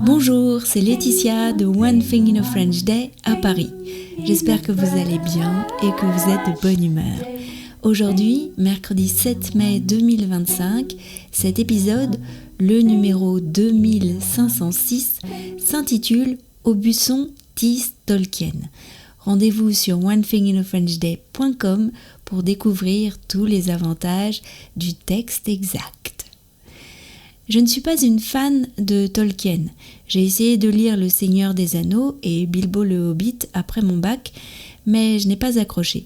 Bonjour, c'est Laetitia de One Thing in a French Day à Paris. J'espère que vous allez bien et que vous êtes de bonne humeur. Aujourd'hui, mercredi 7 mai 2025, cet épisode, le numéro 2506, s'intitule « Aubusson tease Tolkien ». Rendez-vous sur onethinginafrenchday.com pour découvrir tous les avantages du texte exact. Je ne suis pas une fan de Tolkien. J'ai essayé de lire Le Seigneur des Anneaux et Bilbo le Hobbit après mon bac, mais je n'ai pas accroché.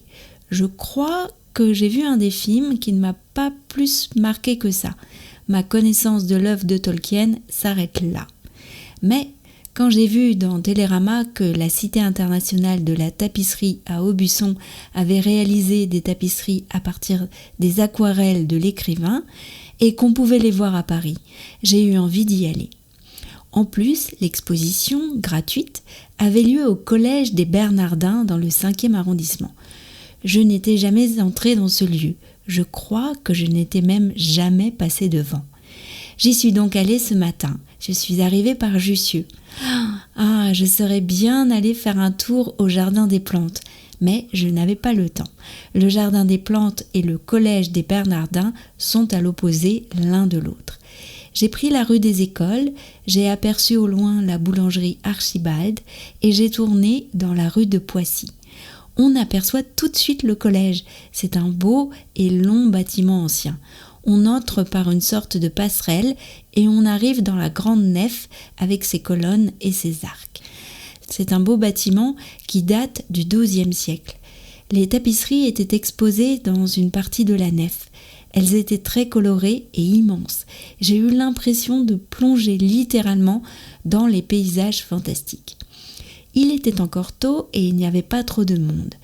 Je crois que j'ai vu un des films qui ne m'a pas plus marqué que ça. Ma connaissance de l'œuvre de Tolkien s'arrête là. Mais quand j'ai vu dans Télérama que la Cité internationale de la tapisserie à Aubusson avait réalisé des tapisseries à partir des aquarelles de l'écrivain et qu'on pouvait les voir à Paris, j'ai eu envie d'y aller. En plus, l'exposition, gratuite, avait lieu au Collège des Bernardins dans le 5e arrondissement. Je n'étais jamais entrée dans ce lieu. Je crois que je n'étais même jamais passée devant. J'y suis donc allée ce matin. Je suis arrivée par Jussieu. Je serais bien allée faire un tour au Jardin des Plantes, mais je n'avais pas le temps. Le Jardin des Plantes et le Collège des Bernardins sont à l'opposé l'un de l'autre. J'ai pris la rue des Écoles, j'ai aperçu au loin la boulangerie Archibald et j'ai tourné dans la rue de Poissy. On aperçoit tout de suite le collège. C'est un beau et long bâtiment ancien. On entre par une sorte de passerelle et on arrive dans la grande nef avec ses colonnes et ses arcs. C'est un beau bâtiment qui date du XIIe siècle. Les tapisseries étaient exposées dans une partie de la nef. Elles étaient très colorées et immenses. J'ai eu l'impression de plonger littéralement dans les paysages fantastiques. Il était encore tôt et il n'y avait pas trop de monde.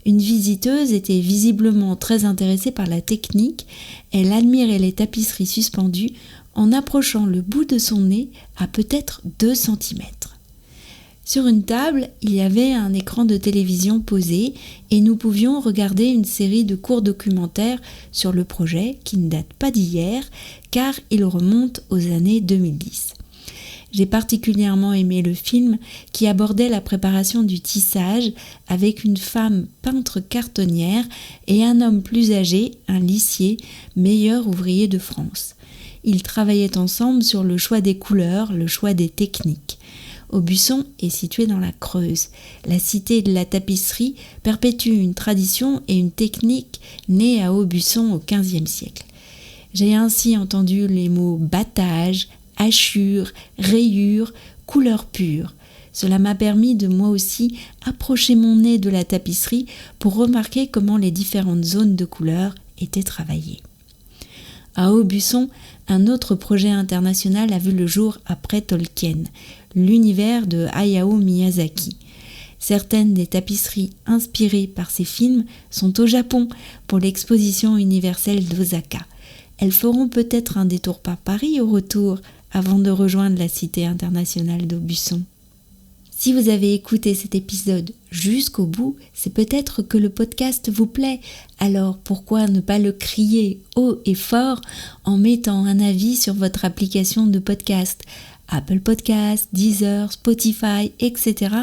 Une visiteuse était visiblement très intéressée par la technique. Elle admirait les tapisseries suspendues en approchant le bout de son nez à peut-être 2 cm. Sur une table, il y avait un écran de télévision posé et nous pouvions regarder une série de courts documentaires sur le projet qui ne date pas d'hier car il remonte aux années 2010. J'ai particulièrement aimé le film qui abordait la préparation du tissage avec une femme peintre cartonnière et un homme plus âgé, un lissier, meilleur ouvrier de France. Ils travaillaient ensemble sur le choix des couleurs, le choix des techniques. Aubusson est situé dans la Creuse. La cité de la tapisserie perpétue une tradition et une technique née à Aubusson au XVe siècle. J'ai ainsi entendu les mots battage, hachure, rayure, couleur pure. Cela m'a permis de moi aussi approcher mon nez de la tapisserie pour remarquer comment les différentes zones de couleurs étaient travaillées. À Aubusson, un autre projet international a vu le jour après Tolkien, l'univers de Hayao Miyazaki. Certaines des tapisseries inspirées par ces films sont au Japon pour l'exposition universelle d'Osaka. Elles feront peut-être un détour par Paris au retour avant de rejoindre la Cité internationale d'Aubusson. Si vous avez écouté cet épisode jusqu'au bout, c'est peut-être que le podcast vous plaît. Alors pourquoi ne pas le crier haut et fort en mettant un avis sur votre application de podcast, Apple Podcasts, Deezer, Spotify, etc.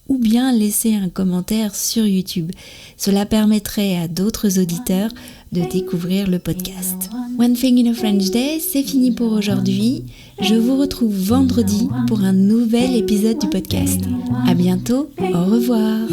ou bien laisser un commentaire sur YouTube. Cela permettrait à d'autres auditeurs de découvrir le podcast. One Thing in a French Day, c'est fini pour aujourd'hui. Je vous retrouve vendredi pour un nouvel épisode du podcast. À bientôt, au revoir.